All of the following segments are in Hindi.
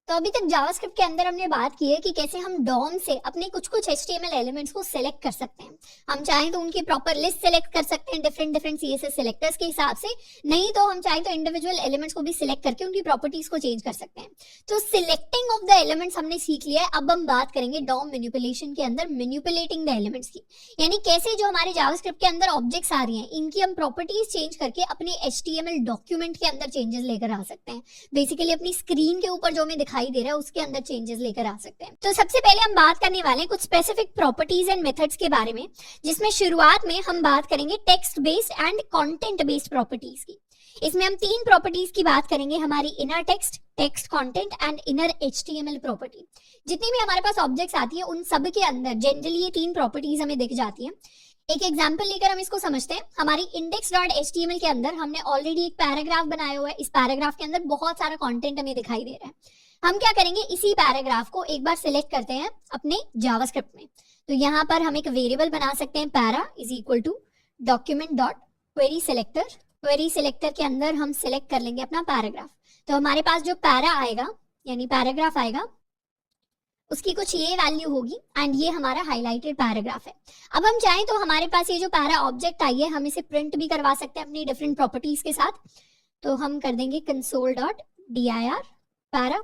तो अभी तक जावास्क्रिप्ट के अंदर हमने बात की है कि कैसे हम डॉम से अपने कुछ कुछ HTML एलिमेंट्स को सिलेक्ट कर सकते हैं। हम चाहें तो उनकी प्रॉपर लिस्ट सेलेक्ट कर सकते हैं डिफरेंट CSS सिलेक्टर्स के हिसाब से, नहीं तो हम चाहें तो इंडिविजुअल एलिमेंट्स को भी सिलेक्ट करके उनकी प्रॉपर्टीज को चेंज कर सकते हैं। तो सिलेक्टिंग ऑफ द एलिमेंट्स हमने सीख लिया है। अब हम बात करेंगे डॉम मैनिपुलेशन के अंदर मैनिपुलेटिंग द एलिमेंट्स की, यानी कैसे जो हमारे जावास्क्रिप्ट के अंदर ऑब्जेक्ट्स आ रही हैं इनकी हम प्रॉपर्टीज चेंज करके अपने HTML डॉक्यूमेंट के अंदर चेंजेस लेकर आ सकते हैं। बेसिकली अपनी स्क्रीन के ऊपर जो हमें दिखाई दे रहा है उसके अंदर चेंजेस लेकर आ सकते हैं। तो सबसे पहले हम बात करने वाले हैं कुछ स्पेसिफिक प्रॉपर्टीज एंड मेथड्स के बारे में, जिसमें शुरुआत में हम बात करेंगे text based and content based properties की। इसमें हम 3 प्रॉपर्टीज की बात करेंगे, हमारी inner text, text content and inner HTML property. जितनी भी हमारे पास ऑब्जेक्ट्स आती है उन सब के अंदर जनरली ये 3 प्रॉपर्टीज हमें दिख जाती है। एक एग्जांपल लेकर हम इसको समझते हैं। हमारी index.html के अंदर हमने ऑलरेडी एक पैराग्राफ बनाया हुआ है। इस पैराग्राफ के अंदर बहुत सारा कंटेंट हमें दिखाई दे रहा है। हम क्या करेंगे, इसी पैराग्राफ को एक बार सिलेक्ट करते हैं अपने जावास्क्रिप्ट में। तो यहाँ पर हम एक वेरिएबल बना सकते हैं, para is equal to document dot query selector. Query selector के अंदर हम सिलेक्ट कर लेंगे अपना पैराग्राफ। तो हमारे पास जो पैरा आएगा यानी पैराग्राफ आएगा उसकी कुछ ये वैल्यू होगी एंड ये हमारा हाईलाइटेड पैराग्राफ है। अब हम चाहें तो हमारे पास ये जो पैरा ऑब्जेक्ट आई है हम इसे प्रिंट भी करवा सकते हैं अपनी डिफरेंट प्रॉपर्टीज के साथ। तो हम कर देंगे console.dir पैरा,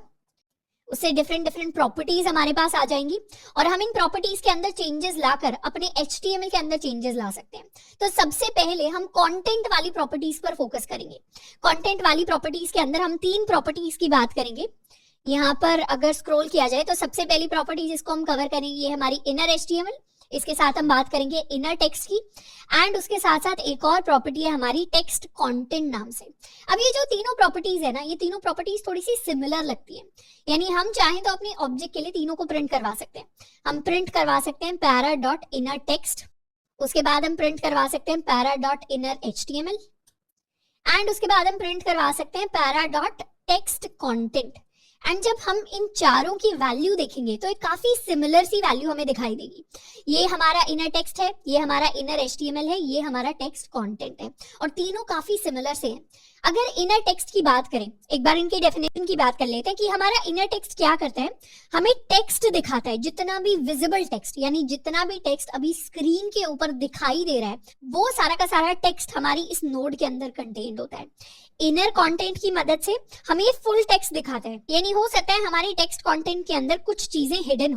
उससे डिफरेंट प्रॉपर्टीज हमारे पास आ जाएंगी और हम इन प्रॉपर्टीज के अंदर चेंजेस लाकर अपने HTML के अंदर चेंजेस ला सकते हैं। तो सबसे पहले हम कंटेंट वाली प्रॉपर्टीज पर फोकस करेंगे। कंटेंट वाली प्रॉपर्टीज के अंदर हम 3 प्रॉपर्टीज की बात करेंगे। यहाँ पर अगर स्क्रॉल किया जाए तो सबसे पहली प्रॉपर्टी जिसको हम कवर करेंगे ये हमारी इनर HTML, इसके साथ हम बात करेंगे इनर टेक्स्ट की एंड उसके साथ साथ एक और प्रॉपर्टी है हमारी टेक्स्ट कंटेंट नाम से। अब ये जो तीनों प्रॉपर्टीज है ना, ये तीनों प्रॉपर्टीज थोड़ी सी सिमिलर लगती है, यानी हम चाहें तो अपने ऑब्जेक्ट के लिए तीनों को प्रिंट करवा सकते हैं। हम प्रिंट करवा सकते हैं पैरा डॉट इनर टेक्स्ट, उसके बाद हम प्रिंट करवा सकते हैं para dot inner HTML and उसके बाद हम प्रिंट करवा सकते हैं para dot text content. And जब हम इन चारों की वैल्यू देखेंगे तो एक काफी सिमिलर सी वैल्यू हमें दिखाई देगी। ये हमारा इनर टेक्स्ट है, ये हमारा इनर HTML है, ये हमारा टेक्स्ट कंटेंट है और तीनों काफी सिमिलर से हैं। अगर इनर टेक्स्ट की बात करें, एक बार इनकी डेफिनेशन की बात कर लेते हैं कि हमारा इनर टेक्स्ट क्या करता है, हमें टेक्स्ट दिखाता है। जितना भी विजिबल टेक्स्ट यानी जितना भी टेक्स्ट अभी स्क्रीन के ऊपर दिखाई दे रहा है वो सारा का सारा टेक्स्ट हमारी इस नोड के अंदर कंटेन्ड होता है। इनर कंटेंट की मदद से हमें फुल टेक्स्ट दिखाता है, यानी हो सकता है हमारी टेक्स्ट कंटेंट के अंदर कुछ चीजें हिडन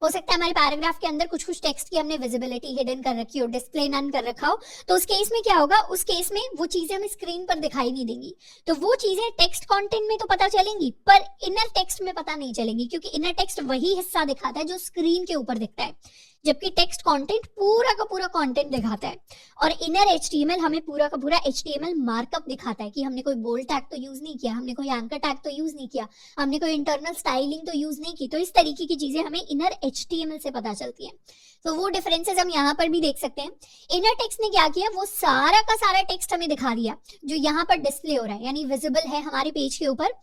हो सकता है हमारे पैराग्राफ के अंदर कुछ टेक्स्ट की हमने विजिबिलिटी हिडन कर रखी हो, डिस्प्ले नन कर रखा हो, तो उस केस में क्या होगा, उस केस में वो चीजें हमें स्क्रीन पर दिखाई नहीं देंगी। तो वो चीजें टेक्स्ट कंटेंट में तो पता चलेंगी पर इनर टेक्स्ट में पता नहीं चलेंगी, क्योंकि इनर टेक्स्ट वही हिस्सा दिखाता है जो स्क्रीन के ऊपर दिखता है, जबकि टेक्स्ट कंटेंट पूरा का पूरा कंटेंट दिखाता है। और इनर HTML हमें पूरा का पूरा HTML मार्कअप दिखाता है कि हमने कोई बोल्ड टैग तो यूज नहीं किया, हमने कोई एंकर टैग तो यूज नहीं किया, हमने कोई इंटरनल स्टाइलिंग तो यूज नहीं की। तो इस तरीके की चीजें हमें इनर HTML से पता चलती हैं। तो वो डिफरेंसेस हम यहाँ पर भी देख सकते हैं। इनर टेक्स्ट ने क्या किया, वो सारा का सारा टेक्स्ट हमें दिखा दिया जो यहाँ पर डिस्प्ले हो रहा है, यानी विजिबल है हमारे पेज के ऊपर।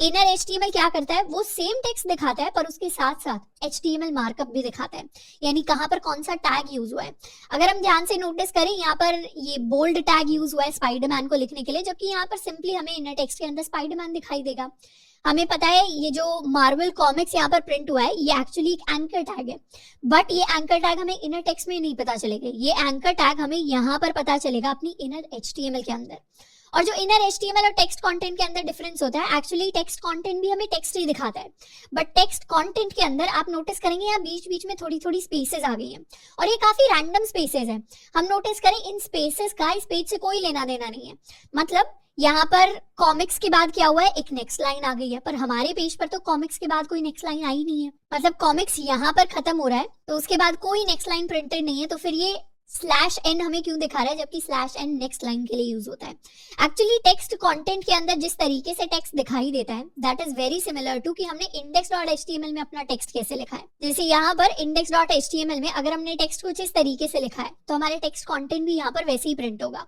इनर HTML क्या करता है, वो सेम टेक्स्ट दिखाता है पर उसके साथ साथ HTML मार्कअप भी दिखाता है, यानी कहाँ पर कौन सा टैग यूज हुआ है। अगर हम ध्यान से नोटिस करें, यहाँ पर ये बोल्ड टैग यूज हुआ है स्पाइडरमैन को लिखने के लिए, जबकि यहाँ पर सिंपली हमें इनर टेक्स्ट के अंदर स्पाइडरमैन दिखाई देगा। हमें पता है ये जो मार्वल कॉमिक्स यहाँ पर प्रिंट हुआ है ये एक्चुअली एक एंकर टैग है, बट ये एंकर टैग हमें इनर टेक्स्ट में नहीं पता चलेगा। ये एंकर टैग हमें यहाँ पर पता चलेगा अपनी इनर HTML के अंदर। और जो इनर HTML और टेक्स्ट कंटेंट के अंदर डिफरेंस होता है, एक्चुअली टेक्स्ट कंटेंट भी हमें टेक्स्ट ही दिखाता है, बट टेक्स्ट कंटेंट के अंदर आप नोटिस करेंगे यहाँ बीच बीच में थोड़ी थोड़ी स्पेसेस आ गई हैं और ये काफी रैंडम स्पेसेस हैं। हम नोटिस करें इन स्पेसेस का इस पेज से कोई लेना देना नहीं है। मतलब यहाँ पर कॉमिक्स के बाद क्या हुआ है, एक नेक्स्ट लाइन आ गई है, पर हमारे पेज पर तो कॉमिक्स के बाद कोई नेक्स्ट लाइन आई नहीं है। मतलब कॉमिक्स यहाँ पर खत्म हो रहा है तो उसके बाद कोई नेक्स्ट लाइन प्रिंटेड नहीं है, तो फिर ये /n हमें क्यों दिखा रहा है, जबकि /n नेक्स्ट लाइन के लिए यूज होता है। एक्चुअली टेक्स्ट कंटेंट के अंदर जिस तरीके से टेक्स्ट दिखाई देता है that is very similar to कि हमने index.html में अपना टेक्स्ट कैसे लिखा है। जैसे यहाँ पर index.html में अगर हमने टेक्स्ट कुछ इस तरीके से लिखा है तो हमारे टेक्स्ट कंटेंट भी यहाँ पर वैसे ही प्रिंट होगा।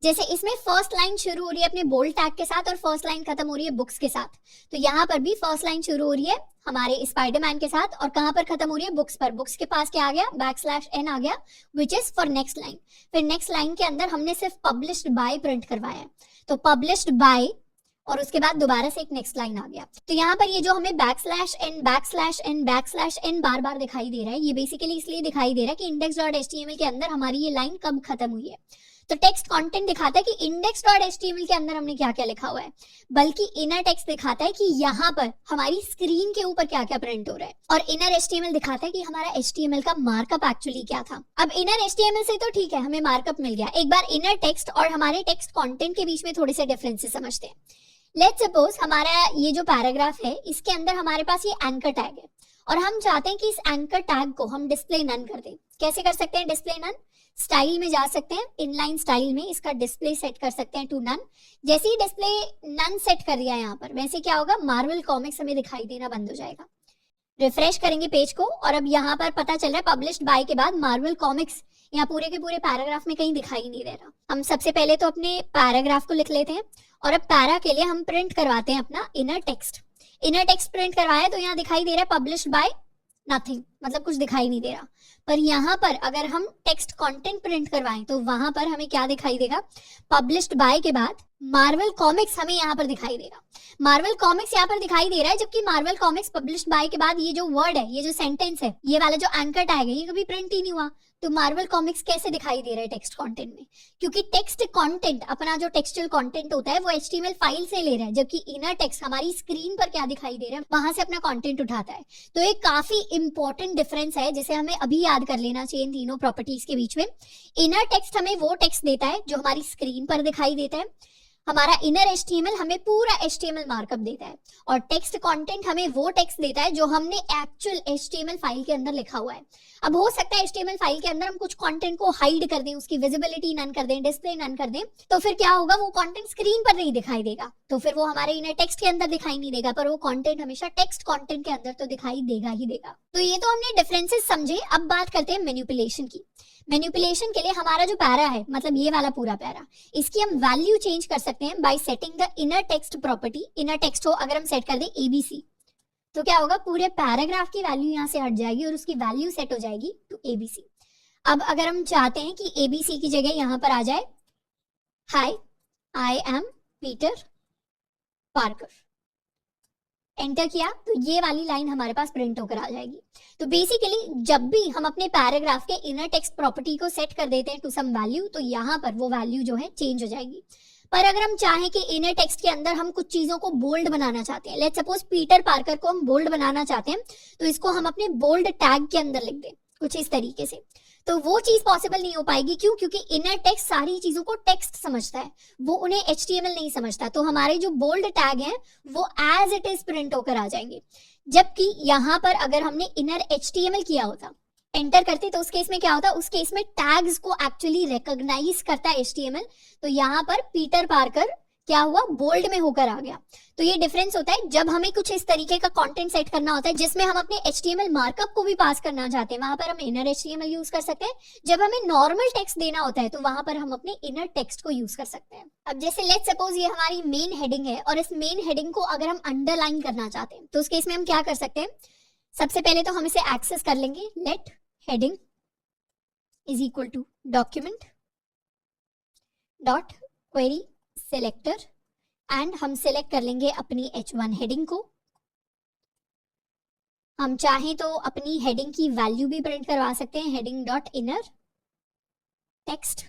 जैसे इसमें फर्स्ट लाइन शुरू हो रही है अपने बोल्ड टैग के साथ और फर्स्ट लाइन खत्म हो रही है बुक्स के साथ, तो यहाँ पर भी फर्स्ट लाइन शुरू हो रही है हमारे स्पाइडरमैन के साथ और कहाँ पर खत्म हो रही है, बुक्स पर। बुक्स के पास क्या आ गया, /n आ गया which is for next line. फिर नेक्स्ट लाइन के अंदर हमने सिर्फ पब्लिश्ड बाय प्रिंट करवाया है, तो पब्लिश्ड बाय और उसके बाद दोबारा से एक नेक्स्ट लाइन आ गया। तो यहाँ पर ये जो हमें backslash n backslash n backslash n बार बार दिखाई दे रहा है, ये बेसिकली इसलिए दिखाई दे रहा है कि index.html के अंदर हमारी ये लाइन कब खत्म हुई है। तो टेक्स्ट कंटेंट दिखाता है कि index.html के अंदर हमने क्या क्या लिखा हुआ है, बल्कि इनर टेक्स्ट दिखाता है कि यहाँ पर हमारी स्क्रीन के ऊपर क्या क्या प्रिंट हो रहा है, और इनर HTML दिखाता है कि हमारा HTML का मार्कअप एक्चुअली क्या था। अब इनर HTML से तो ठीक है, हमें मार्कअप मिल गया, एक बार इनर टेक्स्ट और हमारे टेक्स्ट कंटेंट के बीच में थोड़े से डिफरेंसेस समझते हैं। लेट्स सपोज हमारा ये जो पैराग्राफ है, इसके अंदर हमारे पास ये एंकर टैग है और हम चाहते हैं कि इस एंकर टैग को हम डिस्प्ले नन कर दें। कैसे कर सकते हैं डिस्प्ले नन? स्टाइल में जा सकते हैं, इनलाइन स्टाइल में इसका डिस्प्ले सेट कर सकते हैं टू नन। जैसे ही डिस्प्ले नन सेट कर दिया यहाँ पर, वैसे क्या होगा, मार्वल कॉमिक्स हमें दिखाई देना बंद हो जाएगा। रिफ्रेश करेंगे पेज को और अब यहाँ पर पता चल रहा है पब्लिश्ड बाय के बाद मार्वल कॉमिक्स यहाँ पूरे के पूरे पैराग्राफ में कहीं दिखाई नहीं दे रहा। हम सबसे पहले तो अपने पैराग्राफ को लिख लेते हैं और अब पैरा के लिए हम प्रिंट करवाते हैं अपना inner text. Inner text print करवाया तो यहाँ दिखाई दे रहा है पब्लिश्ड बाय नथिंग, मतलब कुछ दिखाई नहीं दे रहा। पर यहाँ पर अगर हम टेक्स्ट कंटेंट प्रिंट करवाएं तो वहां पर हमें क्या दिखाई देगा, पब्लिश्ड बाय के बाद मार्वल कॉमिक्स हमें यहाँ पर दिखाई देगा। मार्वल कॉमिक्स यहाँ पर दिखाई दे रहा है, जबकि मार्वल कॉमिक्स पब्लिश्ड बाय के बाद ये जो वर्ड है, ये जो सेंटेंस है, ये वाला जो एंकर टैग है, ये कभी प्रिंट ही नहीं हुआ। तो मार्वल कॉमिक्स कैसे दिखाई दे रहा है टेक्स्ट कंटेंट में? क्योंकि टेक्स्ट कंटेंट, अपना जो टेक्सचुअल कंटेंट होता है, वो HTML फाइल से ले रहा है, जबकि इनर टेक्स्ट हमारी स्क्रीन पर क्या दिखाई दे रहा है, वहां से अपना कंटेंट उठाता है। तो एक काफी इंपॉर्टेंट डिफरेंस है जिसे हमें अभी याद कर लेना चाहिए इन तीनों प्रॉपर्टीज के बीच में। इनर टेक्स्ट हमें वो टेक्स्ट देता है जो हमारी स्क्रीन पर दिखाई देता है, हमारा इनर HTML हमें पूरा HTML मार्कअप देता है, और टेक्स्ट कंटेंट हमें वो टेक्स्ट देता है जो हमने एक्चुअल HTML फाइल के अंदर लिखा हुआ है। अब हो सकता है HTML फाइल के अंदर हम कुछ कंटेंट को हाइड कर दें, उसकी विजिबिलिटी नन कर दें, डिस्प्ले नन कर दें, तो फिर क्या होगा, वो कंटेंट स्क्रीन पर नहीं दिखाई देगा, तो फिर वो हमारे इनर टेक्स्ट के अंदर दिखाई नहीं देगा, पर वो कंटेंट हमेशा टेक्स्ट कंटेंट के अंदर तो दिखाई देगा ही देगा। तो ये तो हमने डिफरेंसेस समझे। अब बात करते हैं मैनिपुलेशन की। मैनिपुलेशन के लिए हमारा जो पैरा है, मतलब ये वाला पूरा पैरा, इसकी हम वैल्यू चेंज कर सकते हैं bye setting the inner text property. Inner text को अगर हम सेट कर दें ABC, तो क्या होगा, पूरे पैराग्राफ की वैल्यू यहाँ से हट जाएगी और उसकी वैल्यू सेट हो जाएगी टू ABC। अब अगर हम चाहते हैं कि ABC की जगह यहाँ पर आ जाए hi I am Peter Parker, enter किया तो ये वाली लाइन हमारे पास प्रिंट होकर आ जाएगी। तो बेसिकली जब भी हम अपने पैराग्राफ के इनर टेक्स्ट प्रॉपर्टी को सेट कर देते हैं टू सम वैल्यू, तो यहाँ पर वो वैल्यू जो है चेंज हो जाएगी। पर अगर हम चाहें कि इनर टेक्स्ट के अंदर हम कुछ चीजों को बोल्ड बनाना चाहते हैं, लेट्स सपोज पीटर पार्कर को हम बोल्ड बनाना चाहते हैं, तो इसको हम अपने बोल्ड टैग के अंदर लिख दें कुछ इस तरीके से, तो वो चीज पॉसिबल नहीं हो पाएगी। क्यों? क्योंकि इनर टेक्स्ट सारी चीजों को टेक्स्ट समझता है, वो उन्हें HTML नहीं समझता। तो हमारे जो बोल्ड टैग हैं वो एज इट इज प्रिंट होकर आ जाएंगे। जबकि यहाँ पर अगर हमने इनर HTML किया होता, एंटर करते, तो उस केस में क्या होता, उस केस में टैग्स को एक्चुअली रिकॉग्नाइज करता है HTML। तो यहाँ पर पीटर पार्कर क्या हुआ, बोल्ड में होकर आ गया। तो ये डिफरेंस होता है जब हमें कुछ इस तरीके का कंटेंट सेट करना होता है जिसमें हम अपने HTML मार्कअप को भी पास करना चाहते हैं, वहां पर हम इनर HTML यूज कर सकते हैं। जब हमें नॉर्मल टेक्स्ट देना होता है तो वहां पर हम अपने इनर टेक्स्ट को यूज कर सकते हैं। अब जैसे लेट्स सपोज ये हमारी मेन हेडिंग है और इस मेन हेडिंग को अगर हम अंडरलाइन करना चाहते हैं, तो उस केस में हम क्या कर सकते हैं, सबसे पहले तो हम इसे एक्सेस कर लेंगे, let heading is equal to document dot query selector, and हम सेलेक्ट कर लेंगे अपनी H1 हेडिंग को। हम चाहें तो अपनी हेडिंग की वैल्यू भी प्रिंट करवा सकते हैं, हेडिंग डॉट इनर टेक्स्ट।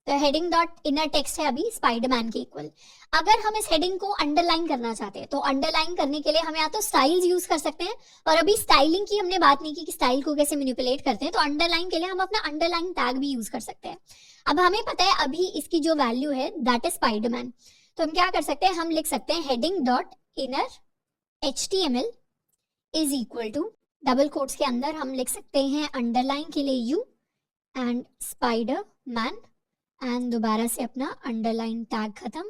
तो हेडिंग डॉट इनर टेक्स्ट है अभी स्पाइडरमैन के इक्वल। अगर हम इस हेडिंग को अंडरलाइन करना चाहते हैं तो अंडरलाइन करने के लिए हम या तो स्टाइल्स यूज कर सकते हैं, और अभी स्टाइलिंग की हमने बात नहीं की कि स्टाइल को कैसे मैनिपुलेट करते हैं, तो अंडरलाइन के लिए हम अपना अंडरलाइन टैग भी यूज कर सकते हैं। अब हमें पता है अभी इसकी जो वैल्यू है दैट इज स्पाइडरमैन, तो हम क्या कर सकते हैं, हम लिख सकते हैं heading dot inner HTML is equal to double quotes के अंदर हम लिख सकते हैं अंडरलाइन के लिए यू एंड स्पाइडरमैन, एंड दोबारा से अपना अंडरलाइन टैग खत्म,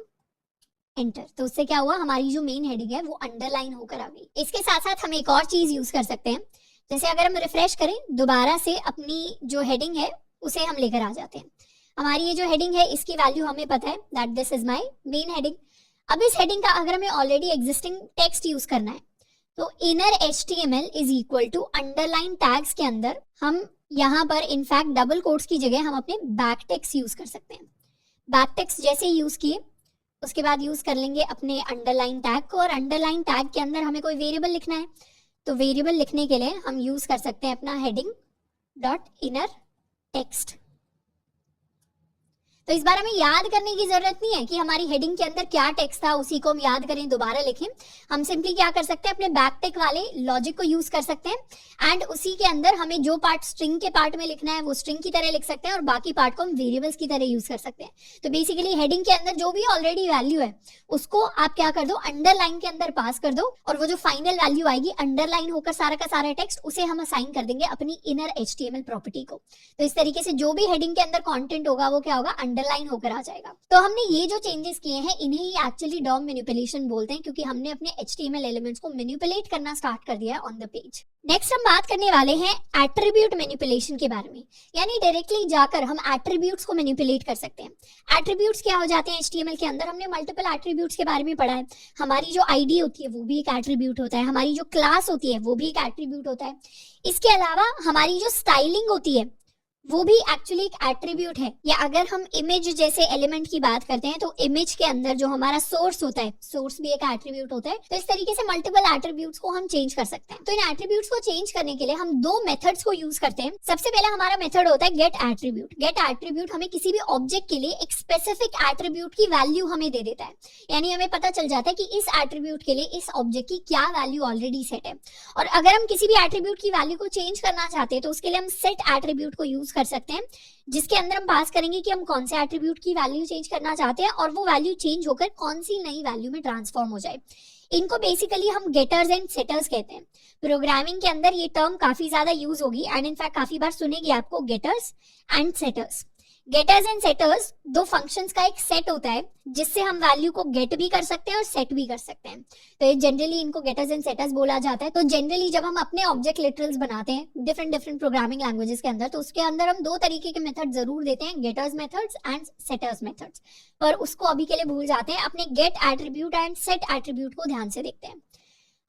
एंटर। तो उससे क्या हुआ, हमारी जो मेन हेडिंग है वो अंडरलाइन होकर आ गई। इसके साथ साथ हम एक और चीज यूज कर सकते हैं, जैसे अगर हम रिफ्रेश करें दोबारा से अपनी जो हेडिंग है उसे हम लेकर आ जाते हैं। हमारी ये जो हेडिंग है इसकी वैल्यू हमें पता है that this is my main heading. अब इस हेडिंग का अगर हमें ऑलरेडी एग्जिस्टिंग टेक्स्ट यूज करना है, तो inner HTML is equal to underline tags के अंदर हम यहाँ पर इनफैक्ट डबल कोट्स की जगह हम अपने बैक टेक्स्ट यूज कर सकते हैं। बैक टेक्स्ट जैसे यूज किए उसके बाद यूज कर लेंगे अपने अंडरलाइन टैग को, और अंडरलाइन टैग के अंदर हमें कोई वेरिएबल लिखना है, तो वेरिएबल लिखने के लिए हम यूज कर सकते हैं अपना हेडिंग डॉट इनर टेक्स्ट। तो इस बार हमें याद करने की जरूरत नहीं है कि हमारी हेडिंग के अंदर क्या टेक्स्ट था, उसी को हम याद करें, दोबारा लिखें। हम सिंपली क्या कर सकते हैं, अपने बैक टिक वाले लॉजिक को यूज कर सकते हैं एंड उसी के अंदर हमें जो पार्ट स्ट्रिंग के पार्ट में लिखना है वो स्ट्रिंग की तरह लिख सकते हैं और बाकी पार्ट को हम वेरिएबल्स की तरह यूज कर सकते हैं। तो बेसिकली हेडिंग के अंदर जो भी ऑलरेडी वैल्यू है उसको आप क्या कर दो, अंडरलाइन के अंदर पास कर दो, और वो जो फाइनल वैल्यू आएगी अंडरलाइन होकर सारा का सारा टेक्स्ट, उसे हम असाइन कर देंगे अपनी इनर HTML प्रॉपर्टी को। तो इस तरीके से जो भी हेडिंग के अंदर कंटेंट होगा वो क्या होगा, अंडरलाइन होकर आ जाएगा। तो हमने ये जो चेंजेस किए हैं इन्हें ही एक्चुअली डॉम मैनिपुलेशन बोलते हैं, क्योंकि हमने अपने HTML एलिमेंट्स को मैनिपुलेट करना स्टार्ट कर दिया है ऑन द पेज। नेक्स्ट हम बात करने वाले हैं एट्रीब्यूट मैनिपुलेशन के बारे में, यानी डायरेक्टली जाकर हम एट्रीब्यूट्स को मैनिपुलेट कर सकते हैं। एट्रीब्यूट्स क्या हो जाते हैं HTML के अंदर, हमने मल्टीपल एट्रीब्यूट्स के बारे में पढ़ा है। हमारी जो आईडी होती है वो भी एक एट्रीब्यूट होता है, हमारी जो क्लास होती है वो भी एक एट्रीब्यूट होता है। इसके अलावा हमारी जो स्टाइलिंग होती है वो भी एक्चुअली एक एट्रीब्यूट है। या अगर हम इमेज जैसे एलिमेंट की बात करते हैं तो इमेज के अंदर जो हमारा सोर्स होता है, सोर्स भी एक एट्रीब्यूट होता है। तो इस तरीके से मल्टीपल एट्रीब्यूट्स को हम चेंज कर सकते हैं। तो इन एट्रीब्यूट्स को चेंज करने के लिए हम दो मेथड्स को यूज करते हैं। सबसे पहला हमारा मेथड होता है गेट एट्रीब्यूट। गेट एट्रीब्यूट हमें किसी भी ऑब्जेक्ट के लिए एक स्पेसिफिक एट्रीब्यूट की वैल्यू हमें दे देता है, यानी हमें पता चल जाता है कि इस एट्रीब्यूट के लिए इस ऑब्जेक्ट की क्या वैल्यू ऑलरेडी सेट है। और अगर हम किसी भी एट्रीब्यूट की वैल्यू को चेंज करना चाहते हैं तो उसके लिए हम सेट एट्रीब्यूट को यूज कर सकते हैं, जिसके अंदर हम पास करेंगे कि हम कौन से एट्रीब्यूट की वैल्यू चेंज करना चाहते हैं और वो वैल्यू चेंज होकर कौन सी नई वैल्यू में ट्रांसफॉर्म हो जाए। इनको बेसिकली हम गेटर्स एंड सेटर्स कहते हैं। प्रोग्रामिंग के अंदर ये टर्म काफी ज्यादा यूज होगी एंड इनफैक्ट काफी बार सुनेगी आपको, getters and setters. Getters and setters दो फंक्शंस का एक सेट होता है जिससे हम वैल्यू को गेट भी कर सकते हैं और सेट भी कर सकते हैं। तो जनरली इनको गेटर्स एंड सेटर्स बोला जाता है। तो जनरली जब हम अपने ऑब्जेक्ट लिटरल्स बनाते हैं डिफरेंट प्रोग्रामिंग लैंग्वेजेस के अंदर, तो उसके अंदर हम दो तरीके के मेथड जरूर देते हैं, getters methods and setters methods. पर उसको अभी के लिए भूल जाते हैं, अपने get attribute and set attribute को ध्यान से देखते हैं।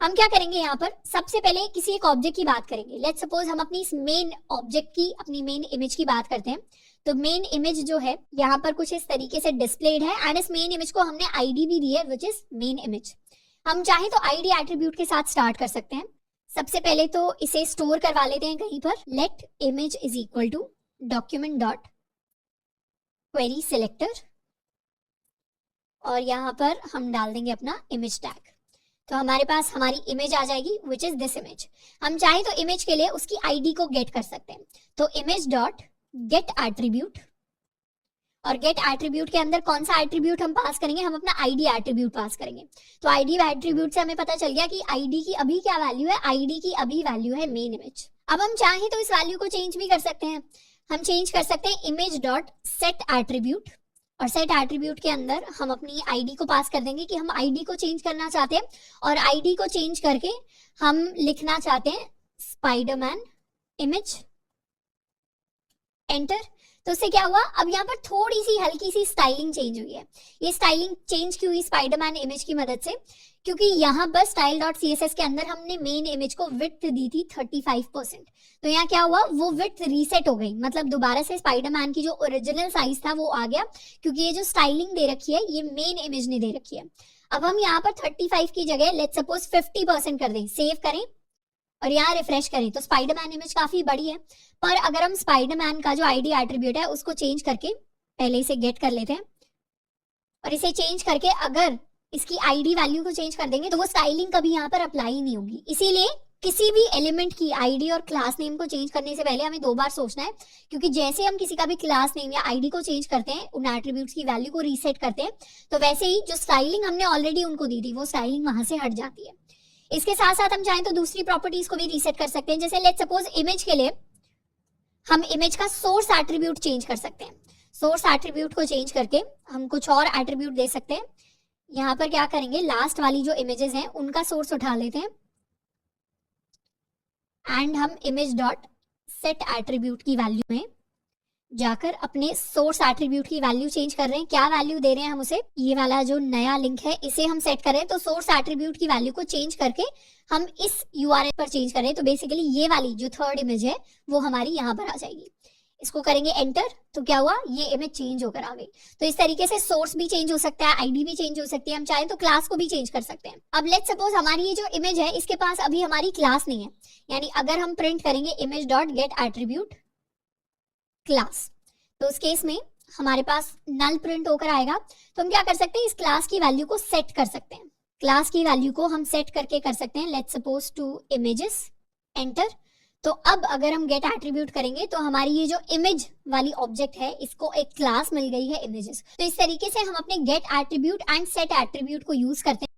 हम क्या करेंगे यहाँ पर, सबसे पहले किसी एक ऑब्जेक्ट की बात करेंगे। लेट्स सपोज हम अपनी इस मेन ऑब्जेक्ट की, अपनी मेन इमेज की बात करते हैं। तो मेन इमेज जो है यहाँ पर कुछ इस तरीके से डिस्प्लेड है एंड इस मेन इमेज को हमने आईडी भी दी है विच इज मेन इमेज। हम चाहें तो आईडी एट्रीब्यूट के साथ स्टार्ट कर सकते हैं। सबसे पहले तो इसे स्टोर करवा लेते हैं कहीं पर। Let image is equal to document dot query selector, और यहाँ पर हम डाल देंगे अपना इमेज टैग। तो हमारे पास हमारी इमेज आ जाएगी विच इज दिस इमेज। हम चाहें तो इमेज के लिए उसकी आईडी को गेट कर सकते हैं। तो इमेज डॉट गेट एट्रीब्यूट, और गेट एट्रीब्यूट के अंदर कौन सा एट्रीब्यूट हम पास करेंगे, हम अपना आईडी एट्रीब्यूट पास करेंगे। तो आईडी एट्रीब्यूट से हमें पता चल गया कि आईडी की अभी क्या वैल्यू है, आईडी की अभी वैल्यू है मेन इमेज। अब हम चाहें तो इस वैल्यू को चेंज भी कर सकते हैं। हम चेंज कर सकते हैं इमेज डॉट सेट एट्रीब्यूट, और सेट एट्रीब्यूट के अंदर हम अपनी आईडी को पास कर देंगे कि हम आईडी को चेंज करना चाहते हैं, और आईडी को चेंज करके हम लिखना चाहते हैं स्पाइडरमैन इमेज, एंटर। तो उससे क्या हुआ, अब यहाँ पर थोड़ी सी हल्की सी स्टाइलिंग चेंज हुई है। ये स्टाइलिंग चेंज क्यों हुई स्पाइडरमैन इमेज की मदद से, क्योंकि यहाँ पर style.css के अंदर हमने मेन इमेज को विड्थ दी थी 35%। तो यहाँ क्या हुआ, वो विड्थ रीसेट हो गई, मतलब दोबारा से स्पाइडरमैन की जो ओरिजिनल साइज था वो आ गया, क्योंकि ये जो स्टाइलिंग दे रखी है ये मेन इमेज ने दे रखी है। अब हम यहाँ पर 35 की जगह लेट्स सपोज 50% कर दें, सेव करें और यहाँ रिफ्रेश करें, तो स्पाइडरमैन इमेज काफी बड़ी है। पर अगर हम स्पाइडरमैन का जो आईडी एट्रीब्यूट है उसको चेंज करके पहले इसे गेट कर लेते हैं, और इसे चेंज करके अगर इसकी आईडी वैल्यू को चेंज कर देंगे तो वो स्टाइलिंग कभी यहाँ पर अप्लाई नहीं होगी। इसीलिए किसी भी एलिमेंट की आईडी और क्लास नेम को चेंज करने से पहले हमें दो बार सोचना है, क्योंकि जैसे हम किसी का भी क्लास नेम या आईडी को चेंज करते हैं, उन एट्रीब्यूट्स की वैल्यू को रीसेट करते हैं, तो वैसे ही जो स्टाइलिंग हमने ऑलरेडी उनको दी थी वो स्टाइलिंग वहां से हट जाती है। इसके साथ साथ हम चाहें तो दूसरी प्रॉपर्टीज को भी रीसेट कर सकते हैं। जैसे लेट्स सपोज इमेज के लिए हम इमेज का सोर्स एट्रीब्यूट चेंज कर सकते हैं। सोर्स एट्रीब्यूट को चेंज करके हम कुछ और एट्रीब्यूट दे सकते हैं। यहाँ पर क्या करेंगे, लास्ट वाली जो इमेजेस हैं उनका सोर्स उठा लेते हैं एंड हम इमेज डॉट सेट एट्रीब्यूट की वैल्यू में जाकर अपने सोर्स एट्रीब्यूट की वैल्यू चेंज कर रहे हैं। क्या वैल्यू दे रहे हैं हम उसे, ये वाला जो नया लिंक है इसे हम सेट करें। तो सोर्स एट्रीब्यूट की वैल्यू को चेंज करके हम इस URL पर चेंज करें, तो बेसिकली ये वाली जो थर्ड इमेज है वो हमारी यहाँ पर आ जाएगी। इसको करेंगे एंटर, तो क्या हुआ, ये इमेज चेंज होकर आ गई। तो इस तरीके से सोर्स भी चेंज हो सकता है, आईडी भी चेंज हो सकती है, हम चाहें तो क्लास को भी चेंज कर सकते हैं। अब लेट्स सपोज हमारी ये जो इमेज है इसके पास अभी हमारी क्लास नहीं है, यानी अगर हम प्रिंट करेंगे image dot gate attribute class, तो उस केस में हमारे पास नल प्रिंट होकर आएगा। तो हम क्या कर सकते हैं, इस क्लास की वैल्यू को सेट कर सकते हैं। क्लास की वैल्यू को हम सेट करके कर सकते हैं let's suppose two images, enter. तो अब अगर हम गेट एट्रीब्यूट करेंगे तो हमारी ये जो इमेज वाली ऑब्जेक्ट है इसको एक क्लास मिल गई है इमेजेस। तो इस तरीके से हम अपने get attribute and set attribute को यूज करते हैं